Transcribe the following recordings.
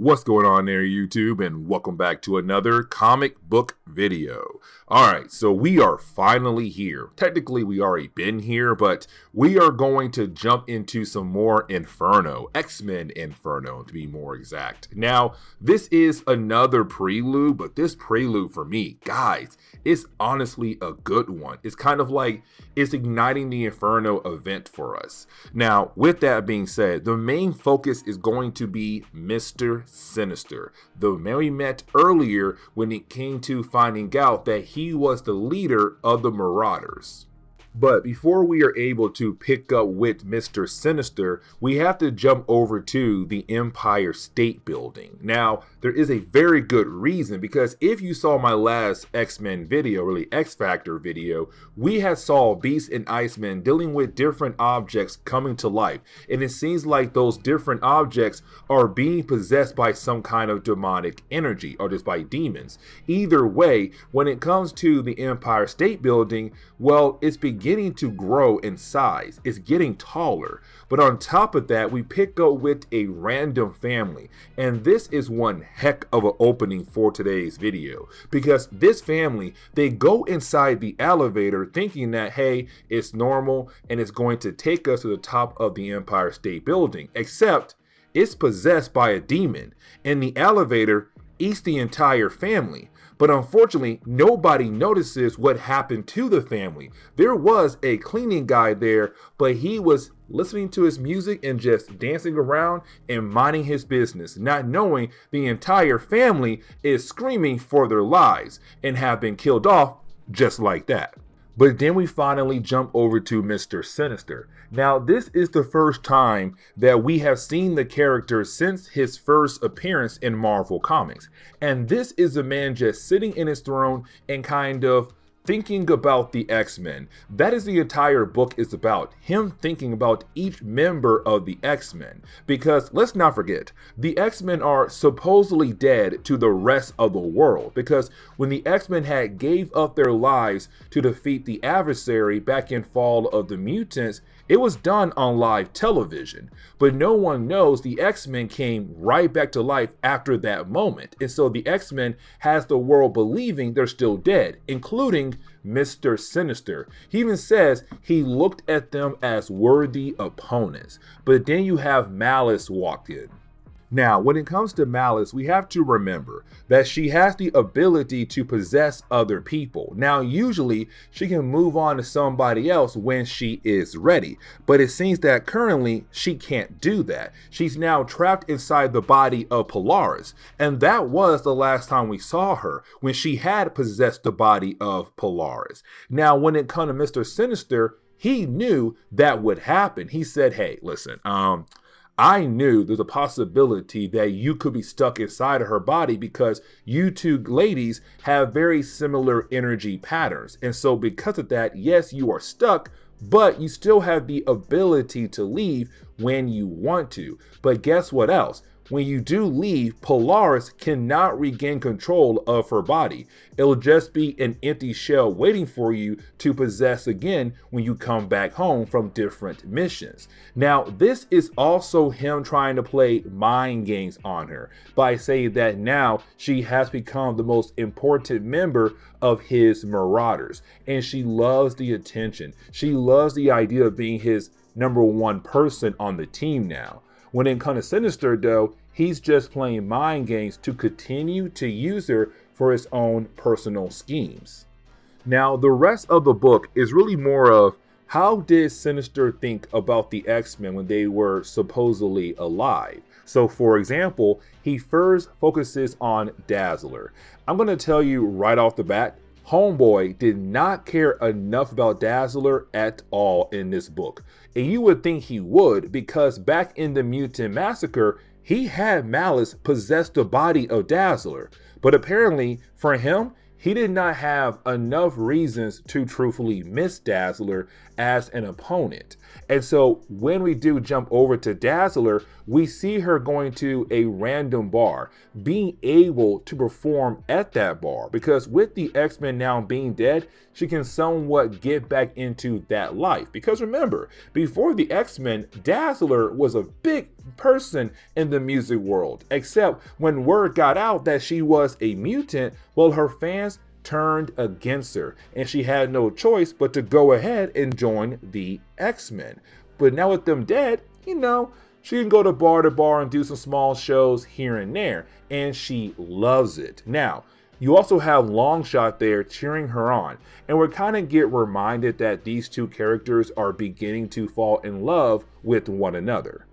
What's going on there, YouTube, and welcome back to another comic book video. Alright, so we are finally here. Technically, we already been here, but we are going to jump into some more Inferno, X-Men Inferno to be more exact. Now, this is another prelude, but this prelude for me, guys, is honestly a good one. It's kind of like it's igniting the Inferno event for us. Now, with that being said, the main focus is going to be Mr. Sinister, the man we met earlier when it came to finding out that he was the leader of the Marauders. But before we are able to pick up with Mr. Sinister, we have to jump over to the Empire State Building. Now, there is a very good reason, because if you saw my last X-Men video, really X-Factor video, we had saw Beast and Iceman dealing with different objects coming to life. And it seems like those different objects are being possessed by some kind of demonic energy, or just by demons. Either way, when it comes to the Empire State Building, well, it's beginning to grow in size. It's getting taller. But on top of that, we pick up with a random family. And this is one heck of an opening for today's video. Because this family, they go inside the elevator thinking that, hey, it's normal and it's going to take us to the top of the Empire State Building. Except it's possessed by a demon. And the elevator eats the entire family. But unfortunately, nobody notices what happened to the family. There was a cleaning guy there, but he was listening to his music and just dancing around and minding his business, not knowing the entire family is screaming for their lives and have been killed off just like that. But then we finally jump over to Mr. Sinister. Now, this is the first time that we have seen the character since his first appearance in Marvel Comics. And this is a man just sitting in his throne and kind of thinking about the X-Men. That is the entire book is about, him thinking about each member of the X-Men. Because let's not forget, the X-Men are supposedly dead to the rest of the world. Because when the X-Men had gave up their lives to defeat the adversary back in Fall of the Mutants, it was done on live television, but no one knows the X-Men came right back to life after that moment. And so the X-Men has the world believing they're still dead, including Mr. Sinister. He even says he looked at them as worthy opponents. But then you have Malice walk in. Now, when it comes to Malice, we have to remember that she has the ability to possess other people. Now, usually she can move on to somebody else when she is ready, but it seems that currently she can't do that. She's now trapped inside the body of Polaris, and that was the last time we saw her, when she had possessed the body of Polaris. Now, when it comes to Mr. Sinister, he knew that would happen. He said, hey, listen, I knew there's a possibility that you could be stuck inside of her body because you two ladies have very similar energy patterns. And so because of that, yes, you are stuck, but you still have the ability to leave when you want to. But guess what else? When you do leave, Polaris cannot regain control of her body. It'll just be an empty shell waiting for you to possess again when you come back home from different missions. Now, this is also him trying to play mind games on her by saying that now she has become the most important member of his Marauders. And she loves the attention. She loves the idea of being his #1 person on the team now. When it comes to Sinister, though, he's just playing mind games to continue to use her for his own personal schemes. Now, the rest of the book is really more of how did Sinister think about the X-Men when they were supposedly alive? So, for example, he first focuses on Dazzler. I'm going to tell you right off the bat, Homeboy did not care enough about Dazzler at all in this book. And you would think he would, because back in the Mutant Massacre, he had Malice possess the body of Dazzler. But apparently, for him, he did not have enough reasons to truthfully miss Dazzler as an opponent. And so when we do jump over to Dazzler, we see her going to a random bar, being able to perform at that bar, because with the X-Men now being dead, she can somewhat get back into that life. Because remember, before the X-Men, Dazzler was a big person in the music world, except when word got out that she was a mutant, well, her fans turned against her and she had no choice but to go ahead and join the X-Men. But now with them dead, she can go to bar and do some small shows here and there, and she loves it. Now, you also have Longshot there cheering her on, and we kind of get reminded that these two characters are beginning to fall in love with one another.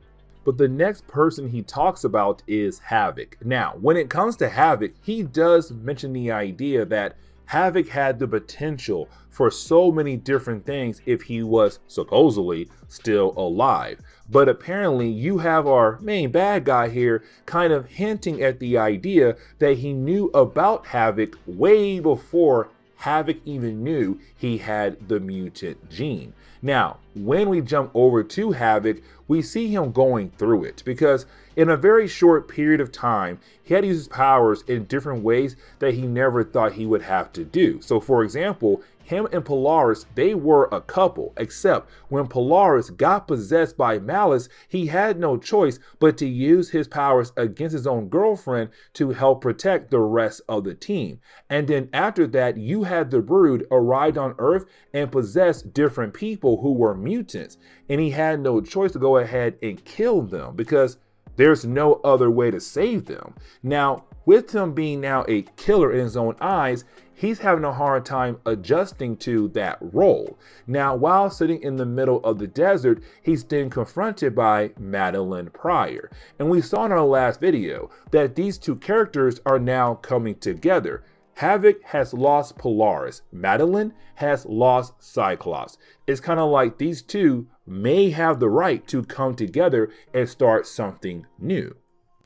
But the next person he talks about is Havoc. Now, when it comes to Havoc, he does mention the idea that Havoc had the potential for so many different things if he was supposedly still alive. But apparently you have our main bad guy here kind of hinting at the idea that he knew about Havoc way before Havoc even knew he had the mutant gene. Now, when we jump over to Havoc, we see him going through it because in a very short period of time, he had to use his powers in different ways that he never thought he would have to do. So for example, him and Polaris, they were a couple, except when Polaris got possessed by Malice, he had no choice but to use his powers against his own girlfriend to help protect the rest of the team. And then after that, you had the Brood arrived on Earth and possessed different people who were mutants. And he had no choice to go ahead and kill them because there's no other way to save them. Now, with him being now a killer in his own eyes, he's having a hard time adjusting to that role. Now, while sitting in the middle of the desert, he's then confronted by Madeline Pryor. And we saw in our last video that these two characters are now coming together. Havoc has lost Polaris. Madeline has lost Cyclops. It's kind of like these two may have the right to come together and start something new.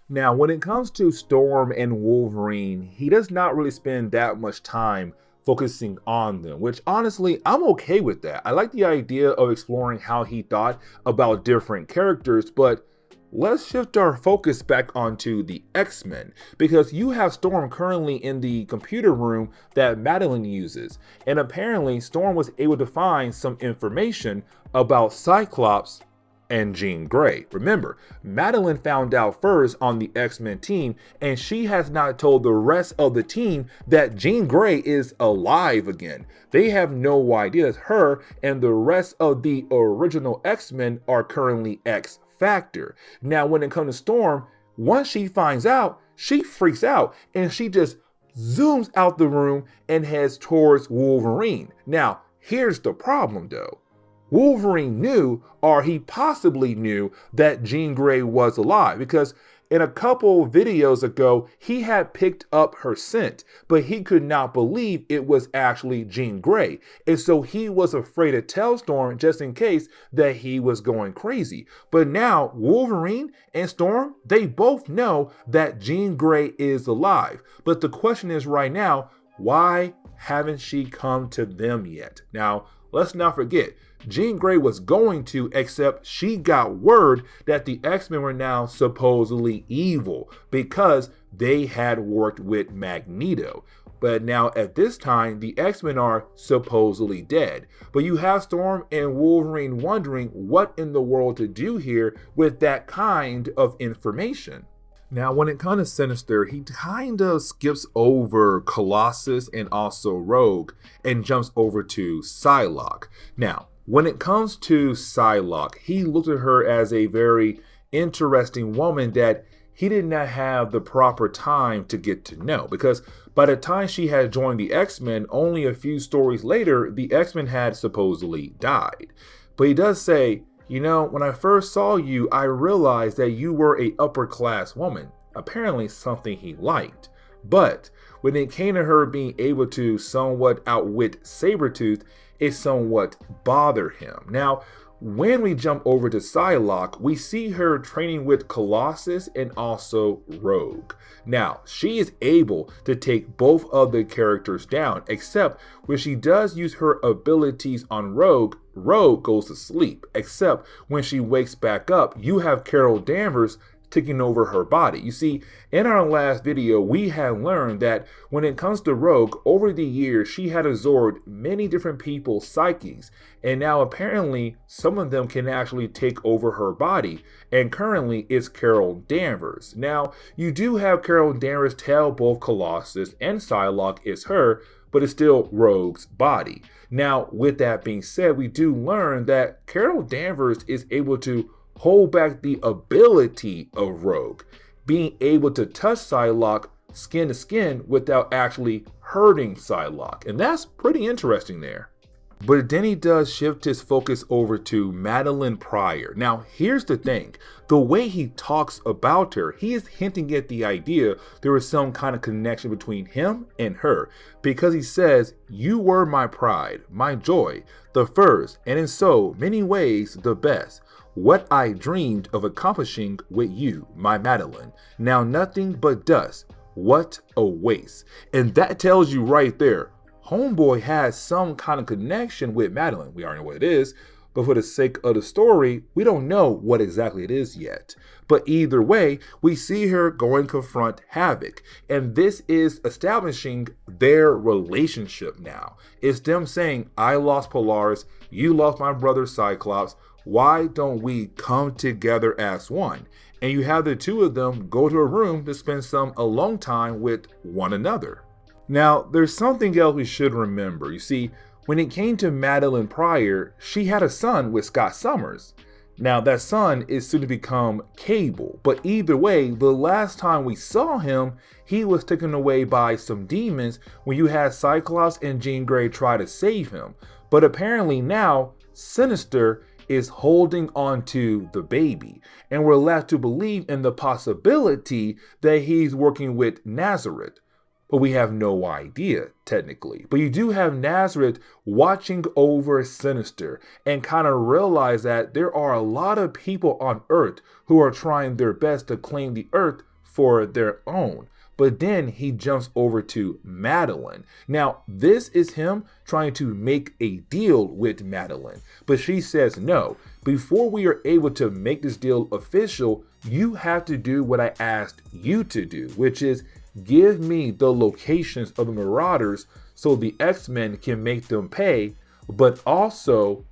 Now, when it comes to Storm and Wolverine, he does not really spend that much time focusing on them, which honestly, I'm okay with that. I like the idea of exploring how he thought about different characters, but let's shift our focus back onto the X-Men, because you have Storm currently in the computer room that Madeline uses, and apparently Storm was able to find some information about Cyclops and Jean Grey. Remember, Madeline found out first on the X-Men team, and she has not told the rest of the team that Jean Grey is alive again. They have no idea that her and the rest of the original X-Men are currently X-Factor. Now, when it comes to Storm, once she finds out, she freaks out and she just zooms out the room and heads towards Wolverine. Now, here's the problem though. Wolverine knew, or he possibly knew, that Jean Grey was alive because in a couple videos ago, he had picked up her scent, but he could not believe it was actually Jean Grey. And so he was afraid to tell Storm just in case that he was going crazy. But now Wolverine and Storm, they both know that Jean Grey is alive. But the question is right now, why haven't she come to them yet? Now, let's not forget, Jean Grey was going to, except she got word that the X-Men were now supposedly evil because they had worked with Magneto. But now at this time, the X-Men are supposedly dead. But you have Storm and Wolverine wondering what in the world to do here with that kind of information. Now, when it comes to Sinister, he kind of skips over Colossus and also Rogue and jumps over to Psylocke. Now, when it comes to Psylocke, he looked at her as a very interesting woman that he did not have the proper time to get to know, because by the time she had joined the X-Men, only a few stories later, the X-Men had supposedly died. But he does say, you know, when I first saw you, I realized that you were a upper class woman, apparently something he liked. But when it came to her being able to somewhat outwit Sabretooth, it somewhat bothered him. Now, when we jump over to Psylocke, we see her training with Colossus and also Rogue. Now, she is able to take both of the characters down, except when she does use her abilities on Rogue, Rogue goes to sleep, except when she wakes back up, you have Carol Danvers taking over her body. You see, in our last video, we had learned that when it comes to Rogue, over the years, she had absorbed many different people's psyches, and now apparently some of them can actually take over her body, and currently it's Carol Danvers. Now, you do have Carol Danvers tell both Colossus and Psylocke it's her, but it's still Rogue's body. Now, with that being said, we do learn that Carol Danvers is able to hold back the ability of Rogue, being able to touch Psylocke skin to skin without actually hurting Psylocke. And that's pretty interesting there. But then he does shift his focus over to Madeline Pryor. Now, here's the thing. The way he talks about her, he is hinting at the idea there was some kind of connection between him and her. Because he says, "You were my pride, my joy, the first, and in so many ways the best. What I dreamed of accomplishing with you, my Madeline. Now nothing but dust. What a waste." And that tells you right there, Homeboy has some kind of connection with Madeline. We already know what it is, but for the sake of the story, we don't know what exactly it is yet. But either way, we see her go and confront Havoc. And this is establishing their relationship now. It's them saying, "I lost Polaris, you lost my brother Cyclops. Why don't we come together as one?" And you have the two of them go to a room to spend some alone time with one another. Now, there's something else we should remember. You see, when it came to Madeline Pryor, she had a son with Scott Summers. Now, that son is soon to become Cable, but either way, the last time we saw him, he was taken away by some demons when you had Cyclops and Jean Grey try to save him. But apparently now, Sinister is holding on to the baby, and we're left to believe in the possibility that he's working with Nazareth. But we have no idea, technically. But you do have Nazareth watching over Sinister and kind of realize that there are a lot of people on Earth who are trying their best to claim the Earth for their own. But then he jumps over to Madeline. Now, this is him trying to make a deal with Madeline. But she says no. Before we are able to make this deal official, you have to do what I asked you to do, which is give me the locations of the Marauders so the X-Men can make them pay, but also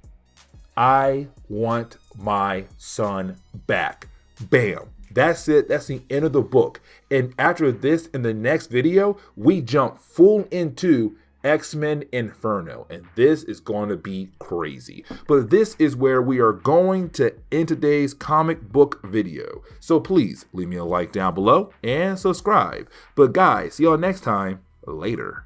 I want my son back. Bam. That's it. That's the end of the book. And after this, in the next video, we jump full into X-Men Inferno, and this is going to be crazy. But this is where we are going to end today's comic book video. So please leave me a like down below and subscribe. But guys, see y'all next time. Later.